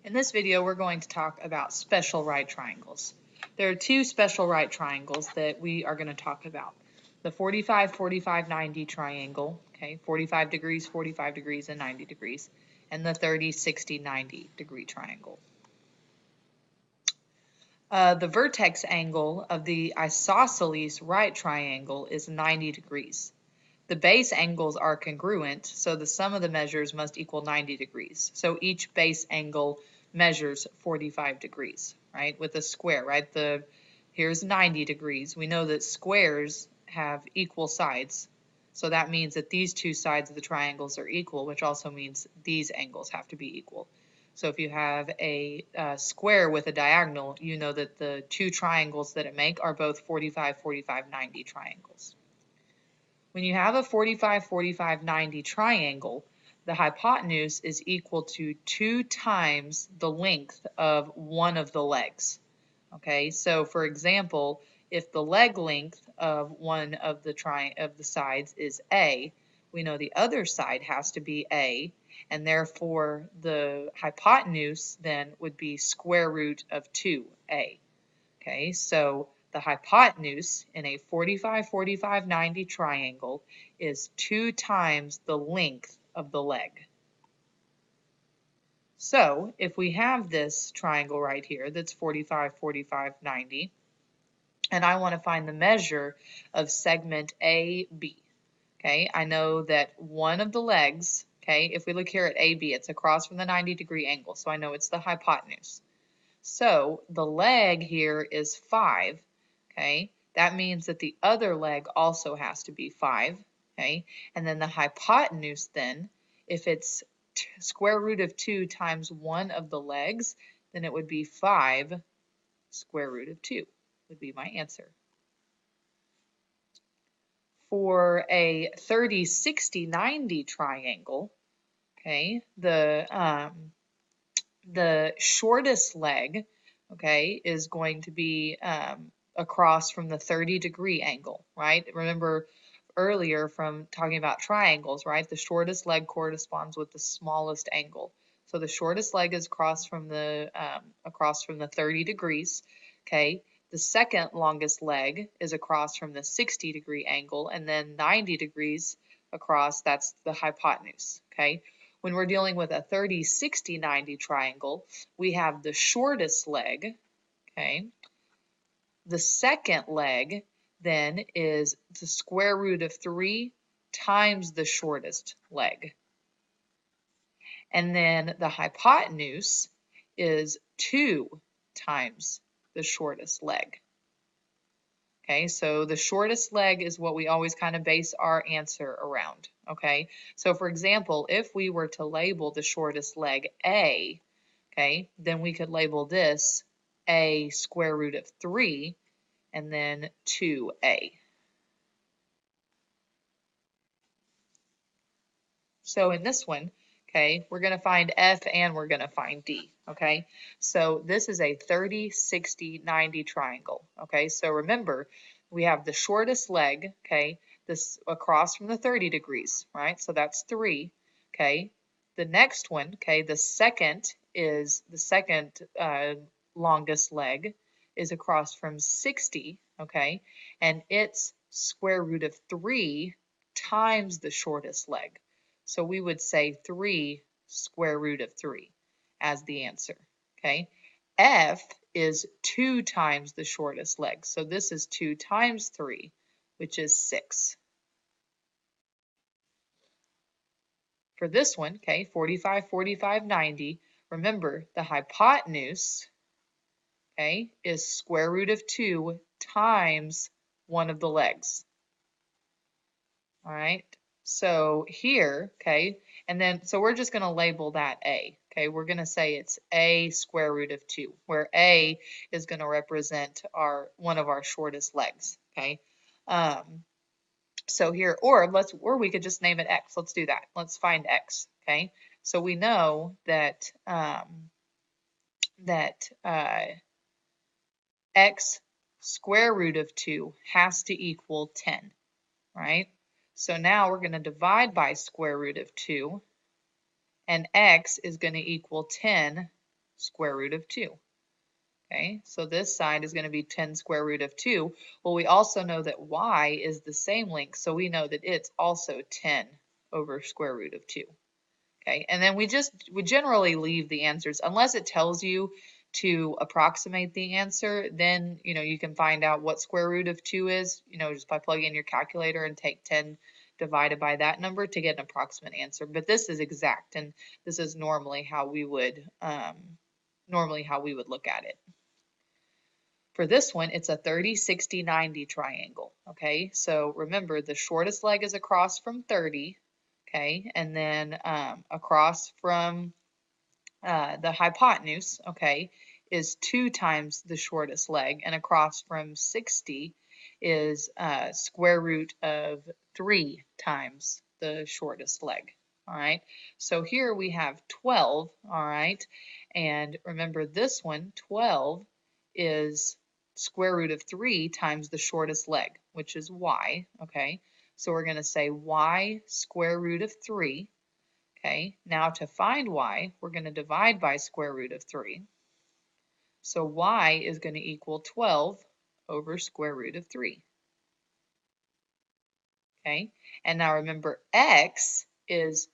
In this video, we're going to talk about special right triangles. There are two special right triangles that we are going to talk about. The 45, 45, 90 triangle, okay, 45 degrees, and 90 degrees, and the 30, 60, 90 degree triangle. The vertex angle of the isosceles right triangle is 90 degrees. The base angles are congruent, so the sum of the measures must equal 90 degrees. So each base angle measures 45 degrees, right, with a square, right? Here's 90 degrees. We know that squares have equal sides, so that means that these two sides of the triangles are equal, which also means these angles have to be equal. So if you have a square with a diagonal, you know that the two triangles that it make are both 45, 45, 90 triangles. When you have a 45, 45, 90 triangle, the hypotenuse is equal to 2 times the length of one of the legs. Okay, so for example, if the leg length of one of the sides is A, we know the other side has to be A, and therefore the hypotenuse then would be square root of 2A. Okay, so the hypotenuse in a 45, 45, 90 triangle is 2 times the length of the leg. So if we have this triangle right here that's 45, 45, 90, and I want to find the measure of segment AB, okay, I know that one of the legs, okay, if we look here at AB, it's across from the 90-degree angle, so I know it's the hypotenuse. So the leg here is 5, okay? That means that the other leg also has to be 5, okay? And then the hypotenuse then, if it's square root of 2 times one of the legs, then it would be 5 square root of 2 would be my answer. For a 30, 60, 90 triangle, okay, the shortest leg, okay, is going to be across from the 30-degree angle, right? Remember earlier from talking about triangles, right? The shortest leg corresponds with the smallest angle. So the shortest leg is across from the 30 degrees, okay? The second longest leg is across from the 60-degree angle, and then 90 degrees across, that's the hypotenuse, okay? When we're dealing with a 30, 60, 90 triangle, we have the shortest leg, okay? The second leg then is the square root of 3 times the shortest leg. And then the hypotenuse is 2 times the shortest leg. Okay, so the shortest leg is what we always kind of base our answer around. Okay, so for example, if we were to label the shortest leg A, okay, then we could label this A square root of 3 and then 2A. So in this one, okay, we're going to find F and we're going to find D, okay? So this is a 30, 60, 90 triangle, okay? So remember, we have the shortest leg, okay, this across from the 30 degrees, right? So that's 3, okay? The next one, okay, the second longest leg is across from 60, okay? And it's square root of 3 times the shortest leg. So we would say 3 square root of 3 as the answer, okay? F is 2 times the shortest leg. So this is 2 times 3, which is 6. For this one, okay, 45, 45, 90, remember the hypotenuse, okay, is square root of 2 times one of the legs. All right, so here, okay, and then, so we're just going to label that A, okay? We're going to say it's A square root of 2, where A is going to represent one of our shortest legs, okay? So here, or we could just name it X. Let's do that. Let's find X, okay? So we know that X square root of 2 has to equal 10, right? So now we're going to divide by square root of 2, and X is going to equal 10 square root of 2. Okay, so this side is going to be 10 square root of 2. Well, we also know that y is the same length, so we know that it's also 10 over square root of 2. Okay, and then we generally leave the answers unless it tells you to approximate the answer. Then you can find out what square root of 2 is, just by plugging in your calculator and take 10 divided by that number to get an approximate answer. But this is exact, and this is normally how we would look at it. For this one, it's a 30, 60, 90 triangle. Okay, so remember the shortest leg is across from 30. Okay, and then across from the hypotenuse, okay, is 2 times the shortest leg, and across from 60 is square root of 3 times the shortest leg. All right, so here we have 12, all right, and remember this one, 12 is square root of 3 times the shortest leg, which is y, okay, so we're going to say y square root of 3. Okay, now to find y, we're going to divide by square root of 3. So y is going to equal 12 over square root of 3. Okay, and now remember x is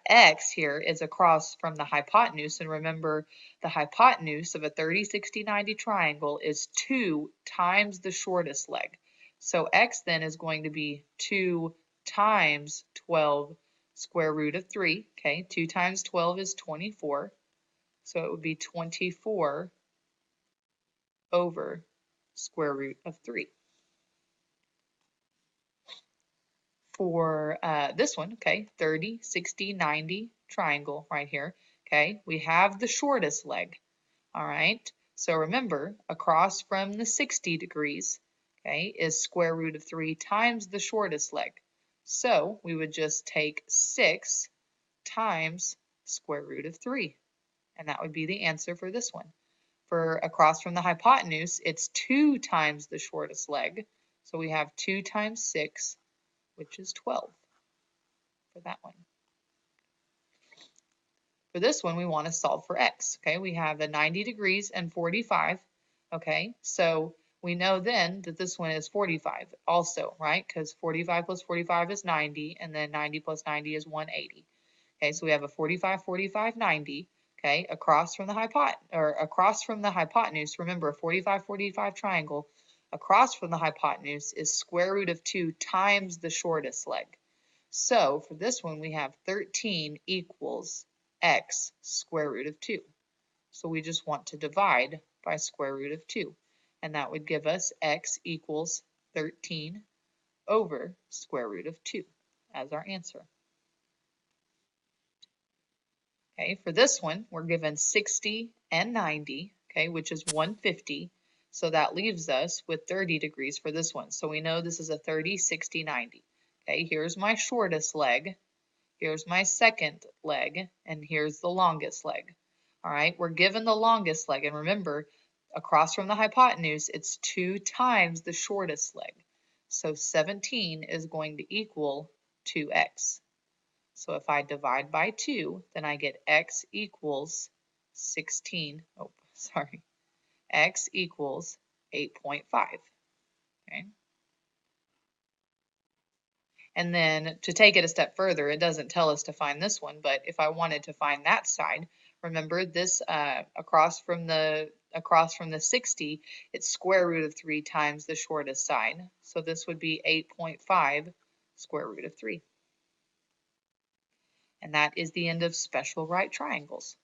x here is across from the hypotenuse, and remember the hypotenuse of a 30, 60, 90 triangle is 2 times the shortest leg. So x then is going to be 2 times 12 square root of 3. Okay, 2 times 12 is 24. So it would be 24 over square root of 3. For this one, okay, 30, 60, 90 triangle right here. Okay, we have the shortest leg. All right, so remember, across from the 60 degrees, okay, is square root of 3 times the shortest leg. So we would just take 6 times square root of 3, and that would be the answer for this one. For across from the hypotenuse, it's 2 times the shortest leg. So we have 2 times 6, which is 12 for that one. For this one, we want to solve for x. Okay, we have the 90 degrees and 45. Okay, so we know then that this one is 45 also, right? Because 45 plus 45 is 90, and then 90 plus 90 is 180. Okay, so we have a 45, 45, 90. Okay, across from the hypotenuse. Remember, a 45, 45 triangle. Across from the hypotenuse is square root of 2 times the shortest leg. So for this one, we have 13 equals x square root of 2. So we just want to divide by square root of 2. And that would give us x equals 13 over square root of 2 as our answer. Okay, for this one, we're given 60 and 90, okay, which is 150. So that leaves us with 30 degrees for this one. So we know this is a 30, 60, 90. Okay, here's my shortest leg. Here's my second leg, and here's the longest leg. All right, we're given the longest leg, and remember, across from the hypotenuse, it's 2 times the shortest leg. So 17 is going to equal 2x. So if I divide by 2, then I get x equals 16. Oh, sorry. X equals 8.5. Okay. And then to take it a step further, it doesn't tell us to find this one, but if I wanted to find that side, remember this across from the 60, it's square root of 3 times the shortest side. So this would be 8.5 square root of 3. And that is the end of special right triangles.